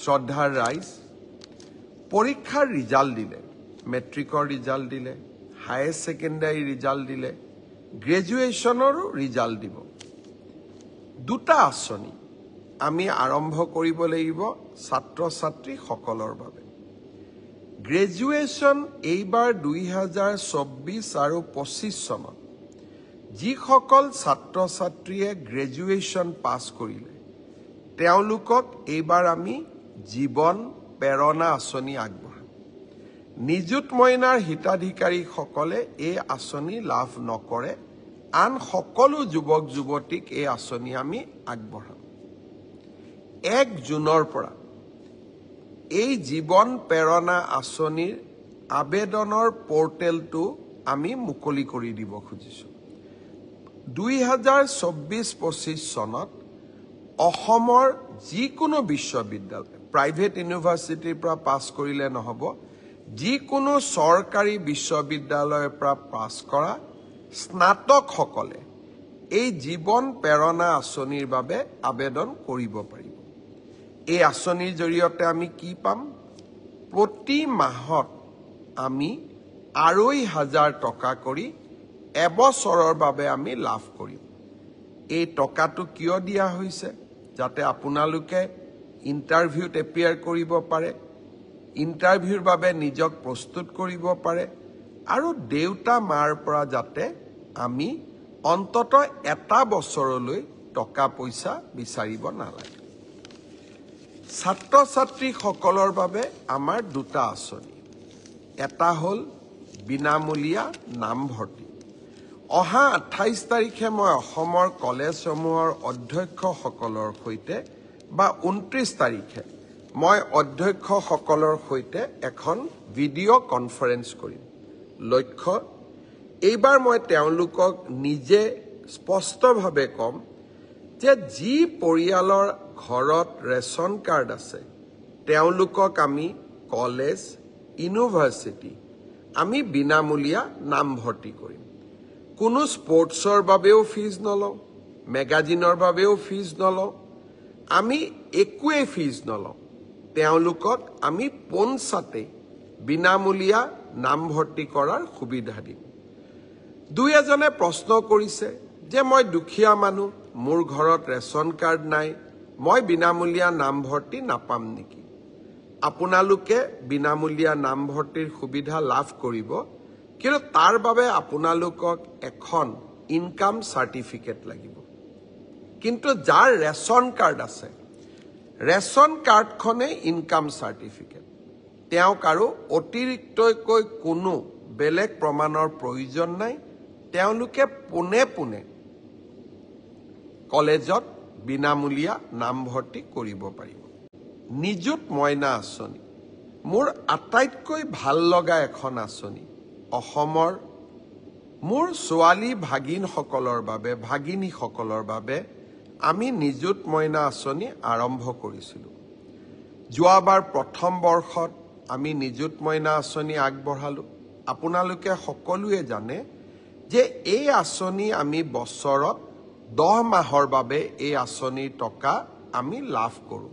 শ্ৰদ্ধাৰ ৰাইজ পৰীক্ষাৰ ৰিজাল্ট দিলে মেট্ৰিকৰ ৰিজাল্ট দিলে হায়াৰ ছেকেণ্ডাৰী ৰিজাল্ট দিলে গ্ৰেজুৱেশ্যনৰো ৰিজাল্ট দিব দুটা আঁচনি আমি আৰম্ভ কৰিব লাগিব ছাত্ৰ ছাত্ৰীসকলৰ বাবে গ্ৰেজুৱেশ্যন এইবাৰ 2024 আৰু 25 চনত যিসকল ছাত্ৰ ছাত্ৰীয়ে গ্ৰেজুৱেশ্যন পাছ কৰিলে তেওঁলোকক এইবাৰ আমি জীৱন প্ৰেৰণা আঁচনি আগবঢ়াম নিযুত মইনাৰ হিতাধিকাৰীসকলে এই আঁচনি লাভ নকৰে আন সকলো যুৱক যুৱতীক এই আঁচনি আমি আগবঢ়াম 1 জুনৰ পৰা এই জীৱন প্ৰেৰণা আঁচনিৰ আবেদনৰ পৰ্টেলটো আমি মুকলি কৰি দিব খুজিছোঁ 2024-25 চনত অসমৰ যিকোনো বিশ্ববিদ্যালয় প্ৰাইভেট ইউনিভাৰ্চিটিৰ পৰা পাছ কৰিলে নহব যিকোনো চৰকাৰী বিশ্ববিদ্যালয়ৰ পৰা পাছ কৰা স্নাতকসকলে এই জীৱন প্ৰেৰণা আঁচনিৰ বাবে আবেদন কৰিব পাৰিব এই আঁচনিৰ জৰিয়তে আমি কি পাম প্ৰতি মাহত আমি 2,500 টকা কৰি এবছৰৰ বাবে আমি লাভ কৰিম এই টকাটো কিয় দিয়া হৈছে যাতে আপোনালোকে ইন্টাৰভিউত এপিয়াৰ কৰিব পাৰে ইন্টাৰভিউৰ বাবে নিজক প্ৰস্তুত কৰিব পাৰে আৰু দেউতা মাৰ পৰা যাতে আমি অন্তত এটা বছৰলৈ টকা পইচা বিচাৰিব নালাগে ছাত্ৰ ছাত্ৰীসকলৰ বাবে আমাৰ দুটা আঁচনি এটা হ'ল বিনামূলীয়া নামভৰ্তি অহা 28 তাৰিখে মই অসমৰ কলেজসমূহৰ অধ্যক্ষসকলৰ সৈতে বা 29 তাৰিখে মই অধ্যক্ষসকলৰ সৈতে এখন ভিডিঅ' কনফাৰেন্স কৰিম লক্ষ্য এইবাৰ মই তেওঁলোকক নিজে স্পষ্টভাৱে কম যে যি পৰিয়ালৰ ঘৰত ৰেচন কাৰ্ড আছে তেওঁলোকক আমি কলেজ ইউনিভাৰ্চিটি আমি বিনামূলীয়া নামভৰ্তি কৰিম কোনো স্পৰ্টছৰ বাবেও ফিজ নলওঁ মেগাজিনৰ বাবেও ফিজ নলওঁ আমি একোৱে ফিজ নলওঁ তেওঁলোকক আমি পোনছাতে বিনামূলীয়া নামভৰ্তি কৰাৰ সুবিধা দিম দুই এজনে প্ৰশ্ন কৰিছে যে মই দুখীয়া মানুহ মোৰ ঘৰত ৰেচন কাৰ্ড নাই মই বিনামূলীয়া নামভৰ্তি নাপাম নেকি আপোনালোকে বিনামূলীয়া নামভৰ্তিৰ সুবিধা লাভ কৰিব কিন্তু তাৰ বাবে আপোনালোকক এখন ইনকাম সাৰ্টিফিকেট লাগিব কিন্তু যাৰ ৰেচন কাৰ্ড আছে ৰেচন কাৰ্ডখনে ইনকাম সাৰ্টিফিকেট তেওঁক আৰু অতিৰিক্তকৈ কোনো বেলেগ প্ৰমাণৰ প্ৰয়োজন নাই তেওঁলোকে পোনে পোনে কলেজত বিনামূলীয়া নামভৰ্তি কৰিব পাৰিব নিযুত মইনা আঁচনি মোৰ আটাইতকৈ ভাল লগা এখন আঁচনি অসমৰ মোৰ ছোৱালী ভাগিনসকলৰ বাবে ভাগিনীসকলৰ বাবে আমি নিযুত মইনা আঁচনি আৰম্ভ কৰিছিলোঁ যোৱাবাৰ প্ৰথম বৰ্ষত আমি নিযুত মইনা আঁচনি আগবঢ়ালোঁ আপোনালোকে সকলোৱে জানে যে এই আঁচনি আমি বছৰত 10 মাহৰ বাবে এই আঁচনিৰ টকা আমি লাভ কৰোঁ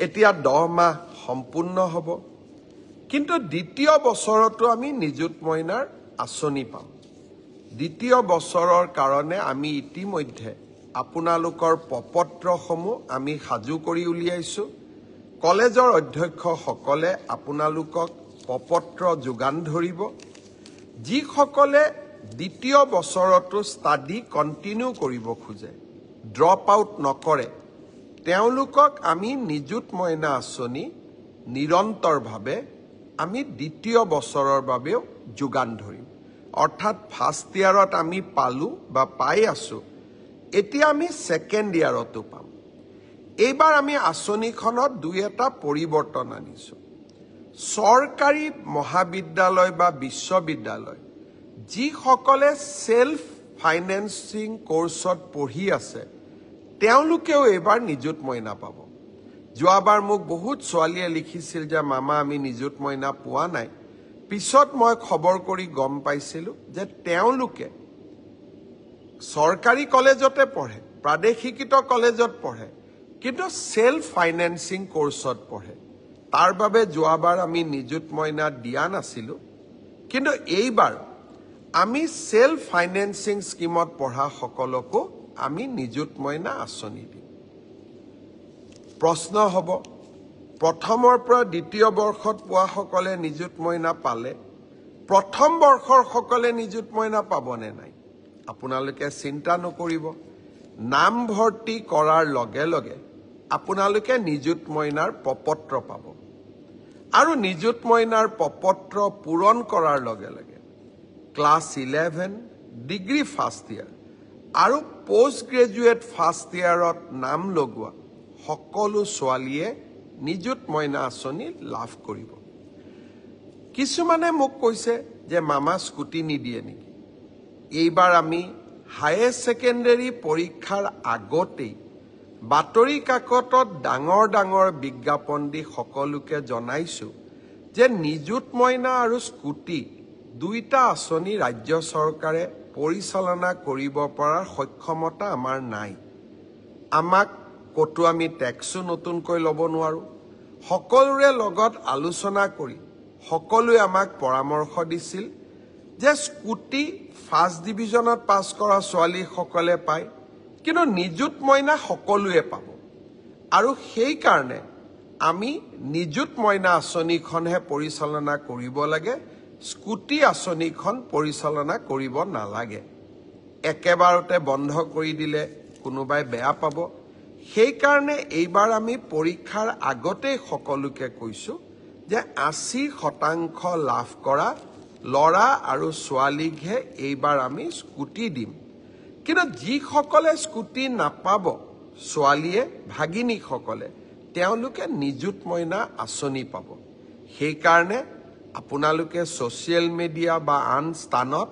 এতিয়া 10 মাহ সম্পূৰ্ণ হ'ব কিন্তু দ্বিতীয় বছৰতো আমি নিযুত মইনাৰ আঁচনি পাম দ্বিতীয় বছৰৰ কাৰণে আমি ইতিমধ্যে আপোনালোকৰ প্ৰপত্ৰসমূহ আমি সাজু কৰি উলিয়াইছোঁ কলেজৰ অধ্যক্ষসকলে আপোনালোকক প্ৰপত্ৰ যোগান ধৰিব যিসকলে দ্বিতীয় বছৰতো ষ্টাডি কণ্টিনিউ কৰিব খোজে ড্ৰপ আউট নকৰে তেওঁলোকক আমি নিযুত মইনা আঁচনি নিৰন্তৰভাৱে আমি দ্বিতীয় বছৰৰ বাবেও যোগান ধৰিম অৰ্থাৎ ফাৰ্ষ্ট ইয়াৰত আমি পালোঁ বা পাই আছোঁ এতিয়া আমি সেকেন্ড ইয়াৰতো পাম এইবাৰ আমি আঁচনিখনত দুই এটা পৰিৱৰ্তন আনিছোঁ চৰকাৰী মহাবিদ্যালয় বা বিশ্ববিদ্যালয় যিসকলে সেল্ফ ফাইনেন্সিং কোৰ্সত পঢ়ি আছে তেওঁলোকেও এইবাৰ নিযুত মইনা পাব যোৱাবাৰ মোক বহুত ছোৱালীয়ে লিখিছিল যে মামা আমি নিযুত মইনা পোৱা নাই পিছত মই খবৰ কৰি গম পাইছিলোঁ যে তেওঁলোকে চৰকাৰী কলেজতে পঢ়ে প্ৰাদেশিকিত কলেজত পঢ়ে কিন্তু সেলফ ফাইনেন্সিং কোৰ্সত পঢ়ে তাৰ বাবে যোৱাবাৰ আমি নিযুত মইনা দিয়া নাছিলোঁ কিন্তু এইবাৰ আমি সেলফ ফাইনেন্সিং স্কিমত পঢ়া সকলকো আমি নিযুত মইনা আঁচনি দিম প্ৰশ্ন হ'ব প্ৰথমৰ পৰা দ্বিতীয় বৰ্ষত পোৱা সকলে নিযুত মইনা পালে প্ৰথম বৰ্ষৰ সকলে নিযুত মইনা পাবনে নাই আপোনালোকে চিন্তা নকৰিব নাম ভৰ্তি কৰাৰ লগে লগে আপোনালোকে নিযুত মইনাৰ প্ৰপত্ৰ পাব আৰু নিযুত মইনাৰ প্ৰপত্ৰ পূৰণ কৰাৰ লগে লগে ক্লাছ 11 ডিগ্ৰী ফাৰ্ষ্ট ইয়াৰ আৰু পোষ্ট গ্ৰেজুৱেট ফাৰ্ষ্ট ইয়াৰত নাম লগোৱা সকলো ছোৱালীয়ে নিযুত মইনা আঁচনি লাভ কৰিব কিছুমানে মোক কৈছে যে মামা স্কুটি নিদিয়ে নেকি এইবাৰ আমি হায়াৰ সেকেন্ডাৰী পৰীক্ষাৰ আগতেই বাতৰি কাকতত ডাঙৰ ডাঙৰ বিজ্ঞাপন দি সকলোকে জনাইছো যে নিযুত মইনা আৰু স্কুটি দুইটা আঁচনি ৰাজ্য চৰকাৰে পৰিচালনা কৰিব পৰাৰ সক্ষমতা আমাৰ নাই আমাক কতো আমি টেক্সো নতুনকৈ ল'ব নোৱাৰো সকলোৰে লগত আলোচনা কৰি সকলোৱে আমাক পৰামৰ্শ দিছিল যে স্কুটি ফাৰ্ষ্ট ডিভিজনত পাছ কৰা ছোৱালী সকলে পায় কিন্তু নিযুত মইনা সকলোৱে পাব আৰু সেই কাৰণে আমি নিযুত মইনা আঁচনিখনহে পৰিচালনা কৰিব লাগে স্কুটি আঁচনিখন পৰিচালনা কৰিব নালাগে একেবাৰতে বন্ধ কৰি দিলে কোনোবাই বেয়া পাব সেই কাৰণে এইবাৰ আমি পৰীক্ষাৰ আগতে সকলোকে কৈছো যে 80% লাভ কৰা লৰা আৰু ছোৱালীকহে এইবাৰ আমি স্কুটি দিম কিন্তু যিসকলে স্কুটি নাপাব ছোৱালীয়ে ভাগিনীসকলে তেওঁলোকে নিযুত মইনা আঁচনি পাব সেই কাৰণে আপোনালোকে সোশ্যাল মিডিয়া বা আন স্থানত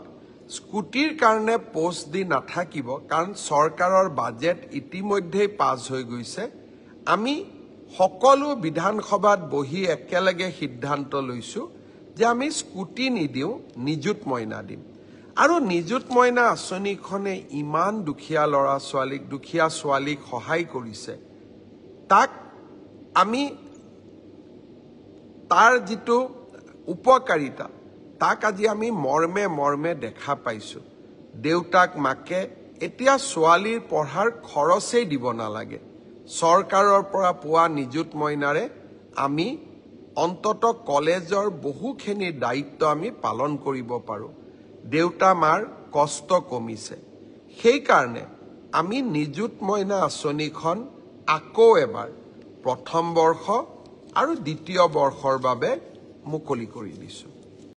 স্কুটিৰ কাৰণে পোষ্ট দি নাথাকিব কাৰণ চৰকাৰৰ বাজেট ইতিমধ্যে পাছ হৈ গৈছে আমি সকলো বিধানসভাত বহি একেলগে সিদ্ধান্ত লৈছো যে আমি স্কুটি নিদিও নিযুত মইনা দিম আৰু নিযুত মইনা আঁচনিখনে ইমান দুখীয়া ল'ৰা ছোৱালীক দুখীয়া ছোৱালীক সহায় কৰিছে তাক আমি তাৰ যিটো উপকাৰিতা তাক আজি আমি মৰ্মে মৰ্মে দেখা পাইছো দেউতাক মাকে এতিয়া ছোৱালীৰ পঢ়াৰ খৰচেই দিব নালাগে চৰকাৰৰ পৰা পোৱা নিযুত মইনাৰে আমি অন্তত কলেজৰ বহুখিনি দায়িত্ব আমি পালন কৰিব পাৰো দেউতা মাৰ কষ্ট কমিছে সেই কাৰণে আমি নিযুত মইনা আঁচনিখন আকৌ এবাৰ প্ৰথম বৰ্ষ আৰু দ্বিতীয় বৰ্ষৰ বাবে মুকলি কৰি দিছো